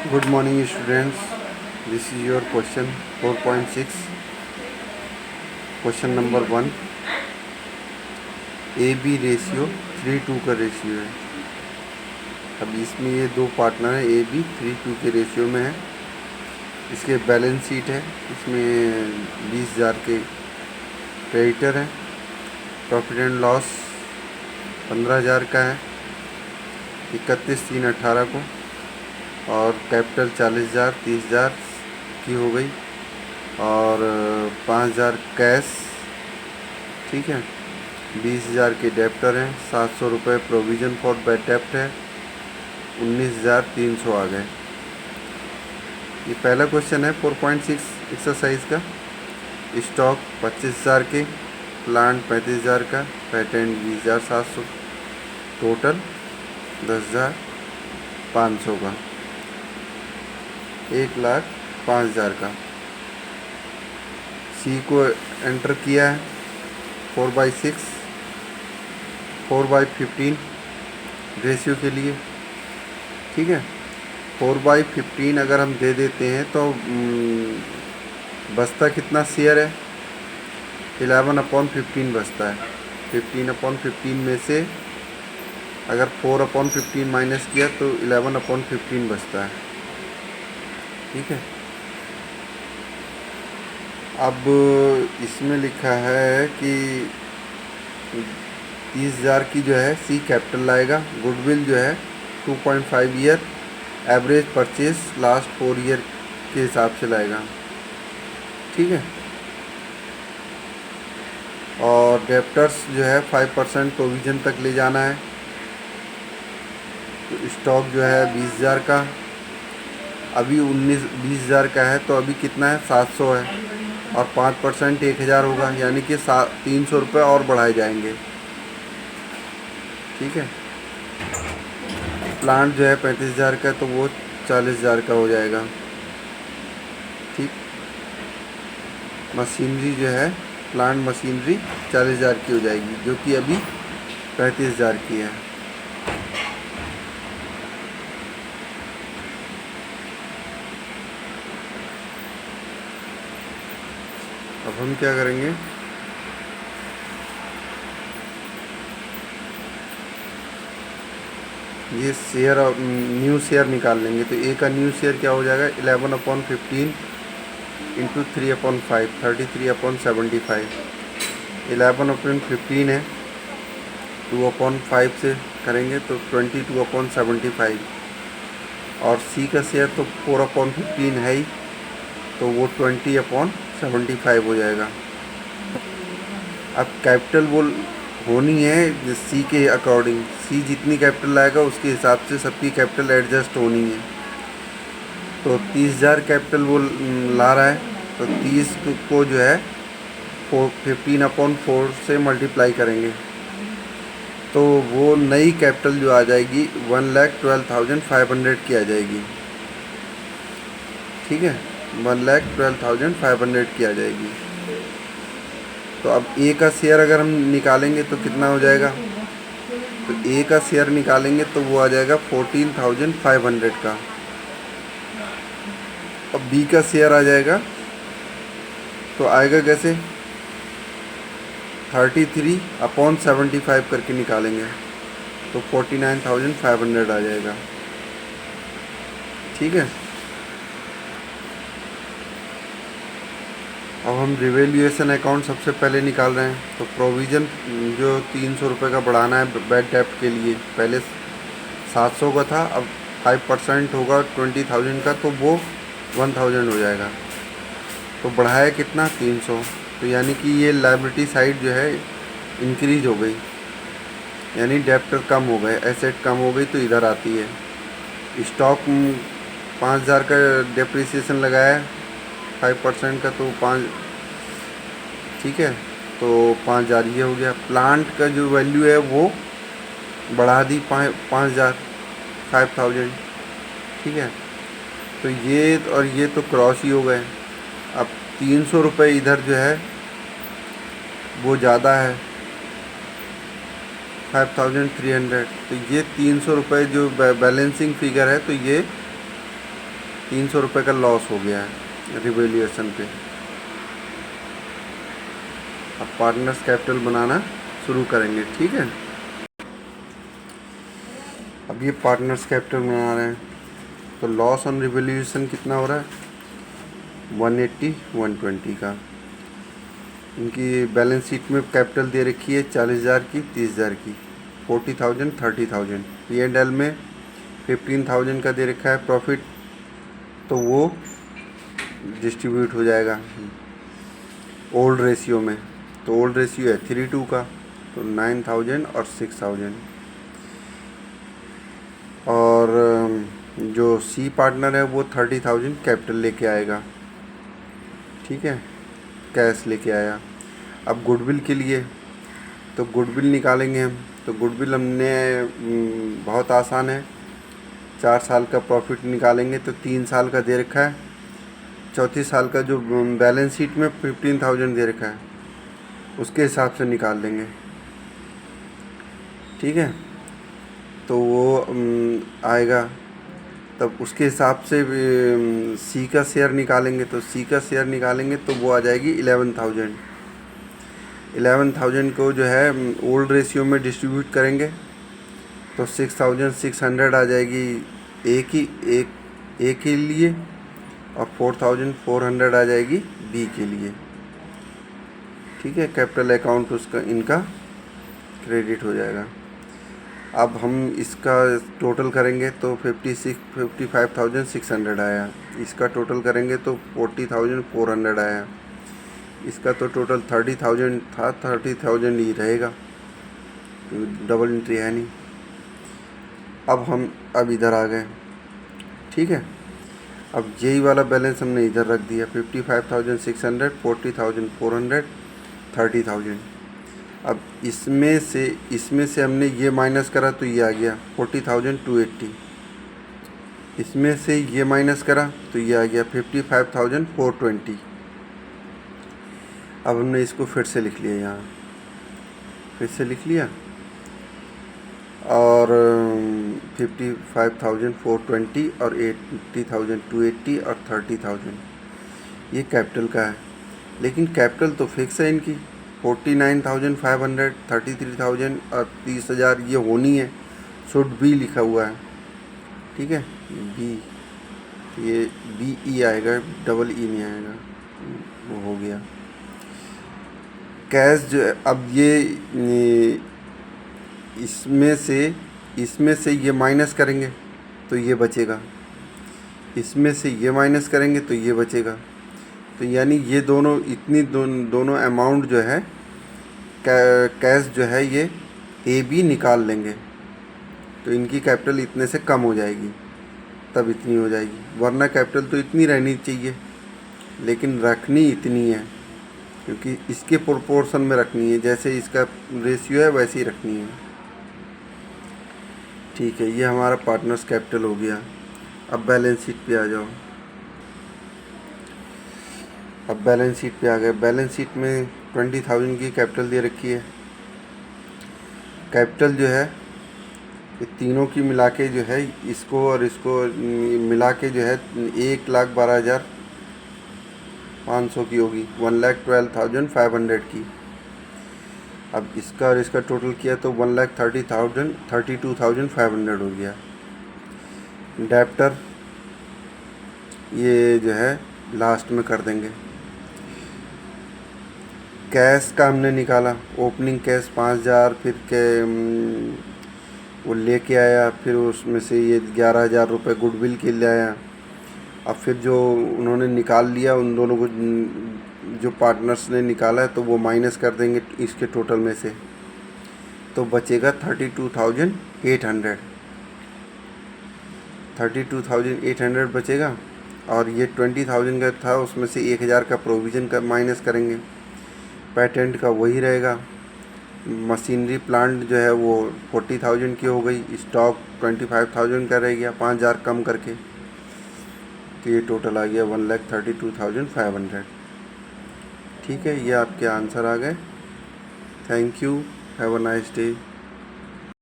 Good morning students. This is your question 4.6. Question number 1, A B ratio 3:2 का ratio है। अब इसमें ये दो पार्टनर हैं, ए बी 3:2 के रेशियो में है। इसके बैलेंस शीट है, इसमें 20,000 के क्रेडिटर हैं। प्रॉफिट एंड लॉस 15,000 का है 31/3/18 को, और कैपिटल 40,000 30,000 की हो गई, और 5,000 कैश, ठीक है। 20,000 के डेप्टर हैं, 700 रुपये प्रोविज़न फॉर बैड डेप्ट है, 19,300 आ गए। ये पहला क्वेश्चन है 4.6 एक्सरसाइज का। स्टॉक 25,000 के, प्लांट 35,000 का, पेटेंट 20,700, टोटल 10,500 का, 1,05,000 का। सी को एंटर किया है 4/6 4/15 रेशियो के लिए, ठीक है। 4/15 अगर हम दे देते हैं तो बचता कितना शेयर है? 11/15 बचता है। 15/15 में से अगर 4/15 माइनस किया तो 11/15 बचता है, ठीक है। अब इसमें लिखा है कि 30,000 की जो है सी कैपिटल लाएगा। गुडविल जो है 2.5 year, average purchase last 4 year के हिसाब से लाएगा, ठीक है। और डेप्टर्स जो है 5% प्रोविज़न तक ले जाना है। तो स्टॉक जो है 20,000 का, अभी 20,000 का है, तो अभी कितना है? 700 है, और 5% 1,000 होगा, यानी कि 300 रुपये और बढ़ाए जाएंगे, ठीक है। प्लांट जो है 35,000 का, तो वो 40,000 का हो जाएगा, ठीक। मशीनरी जो है, प्लांट मशीनरी 40,000 की हो जाएगी, जो कि अभी 35,000 की है। अब हम क्या करेंगे, ये शेयर, न्यू शेयर निकाल लेंगे। तो ए का न्यू शेयर क्या हो जाएगा? 11/15 इंटू 3/5, 33/75। 11/15 है, 2/5 से करेंगे तो 22/75। और सी का शेयर तो 4/15 है ही, तो वो 20/75 हो जाएगा। अब कैपिटल वो होनी है सी के अकॉर्डिंग, सी जितनी कैपिटल लाएगा उसके हिसाब से सबकी कैपिटल एडजस्ट होनी है। तो 30,000 कैपिटल वो ला रहा है, तो 30 को जो है 15/4 से मल्टीप्लाई करेंगे, तो वो नई कैपिटल जो आ जाएगी 1,12,500 की आ जाएगी, ठीक है। 1,12,500 की आ जाएगी। तो अब ए का शेयर अगर हम निकालेंगे तो कितना हो जाएगा? तो ए का शेयर निकालेंगे तो वो आ जाएगा 14,500 का। अब बी का शेयर आ जाएगा, तो आएगा कैसे? 33/75 करके निकालेंगे, तो 49,500 आ जाएगा, ठीक है। अब हम रिवैल्यूएशन अकाउंट सबसे पहले निकाल रहे हैं। तो प्रोविज़न जो 300 रुपये का बढ़ाना है बैड डेप्ट के लिए, पहले 700 का था, अब 5% होगा 20,000 का, तो वो 1,000 हो जाएगा। तो बढ़ाया कितना? 300। तो यानी कि ये लायबिलिटी साइड जो है इंक्रीज हो गई, यानी डेप्टर कम हो गए, एसेट कम हो गई, तो इधर आती है। स्टॉक 5,000 का डेप्रिसिएशन लगाया 5% का, तो 5, ठीक है, तो 5,000 ये हो गया। प्लांट का जो वैल्यू है वो बढ़ा दी 5,000, 5,000, ठीक है। तो ये और ये तो क्रॉस ही हो गए। अब 300 रुपये इधर जो है वो ज़्यादा है, 5,300। तो ये 300 रुपये जो बैलेंसिंग फिगर है, तो ये ₹300 का लॉस हो गया है रिवैल्यूएशन पे। अब पार्टनर्स कैपिटल बनाना शुरू करेंगे, ठीक है। अब ये पार्टनर्स कैपिटल बना रहे हैं, तो लॉस ऑन रिवैल्यूएशन कितना हो रहा है, 180 120 का। इनकी बैलेंस शीट में कैपिटल दे रखी है 40,000 की, 30,000 की, 40,000 30,000। P&L में 15,000 का दे रखा है प्रॉफिट, तो वो डिस्ट्रीब्यूट हो जाएगा ओल्ड रेशियो में। तो ओल्ड रेशियो है 3:2 का, तो 9,000 और 6,000। और जो सी पार्टनर है वो 30,000 कैपिटल लेके आएगा, ठीक है, कैश लेके आया। अब गुडविल के लिए, तो गुडविल निकालेंगे हम। तो गुडविल हमने बहुत आसान है, 4 साल का प्रॉफिट निकालेंगे तो 3 साल का दे रखा है। चौथी साल का जो बैलेंस शीट में 15,000 दे रखा है, उसके हिसाब से निकाल लेंगे, ठीक है। तो वो आएगा, तब उसके हिसाब से सी का शेयर निकालेंगे। तो सी का शेयर निकालेंगे तो वो आ जाएगी 11,000। 11,000 को जो है ओल्ड रेशियो में डिस्ट्रीब्यूट करेंगे तो 6,600 आ जाएगी ए के लिए, और 4,400 आ जाएगी बी के लिए, ठीक है। कैपिटल अकाउंट उसका इनका क्रेडिट हो जाएगा। अब हम इसका टोटल करेंगे तो 55,600 आया। इसका टोटल करेंगे तो 40,400 आया। इसका तो टोटल 30,000 था, 30,000 ही रहेगा, डबल एंट्री है नहीं। अब इधर आ गए, ठीक है। अब यही वाला बैलेंस हमने इधर रख दिया, 55,600, 40,400, 30,000। अब इसमें से हमने ये माइनस करा तो ये आ गया 40,280। इसमें से ये माइनस करा तो ये आ गया 55,420। अब हमने इसको फिर से लिख लिया, यहाँ फिर से लिख लिया, और 55,420 और 80,280 और 30,000 ये कैपिटल का है। लेकिन कैपिटल तो फिक्स है इनकी, 49,500, 33,000 और 30,000 ये होनी है। शुड बी लिखा हुआ है, ठीक है, बी, ये बी ई आएगा, डबल ई नहीं आएगा, वो हो गया। कैश जो है, अब ये इसमें से ये माइनस करेंगे तो ये बचेगा, इसमें से ये माइनस करेंगे तो ये बचेगा। तो यानी ये दोनों अमाउंट जो है कैश जो है ये ए बी निकाल लेंगे, तो इनकी कैपिटल इतने से कम हो जाएगी, तब इतनी हो जाएगी। वरना कैपिटल तो इतनी रहनी चाहिए, लेकिन रखनी इतनी है, क्योंकि इसके प्रोपोर्शन में रखनी है, जैसे इसका रेशियो है वैसे ही रखनी है, ठीक है। ये हमारा पार्टनर्स कैपिटल हो गया। अब बैलेंस शीट पे आ जाओ। अब बैलेंस शीट पे आ गए। बैलेंस शीट में 20,000 की कैपिटल दे रखी है। कैपिटल जो है ये तीनों की मिला के जो है, इसको और इसको मिला के जो है 1,12,500 की होगी, 1,12,500 की। अब इसका और इसका टोटल किया तो 1,32,500 हो गया। डेप्टर ये जो है लास्ट में कर देंगे। कैश का हमने निकाला, ओपनिंग कैश 5,000, फिर के वो लेके आया, फिर उसमें से ये 11,000 रुपये गुडविल के ले आया। अब फिर जो उन्होंने निकाल लिया, उन दोनों को जो पार्टनर्स ने निकाला है, तो वो माइनस कर देंगे इसके टोटल में से, तो बचेगा 32,800 बचेगा। और ये 20,000 का था, उसमें से 1,000 का प्रोविज़न का माइनस करेंगे, पेटेंट का वही रहेगा। मशीनरी प्लांट जो है वो 40,000 की हो गई, स्टॉक 25,000 का रह गया, 5,000 कम करके, तो ये टोटल आ गया 1,32,500। ठीक है, ये आपके आंसर आ गए। Thank you, have a nice day.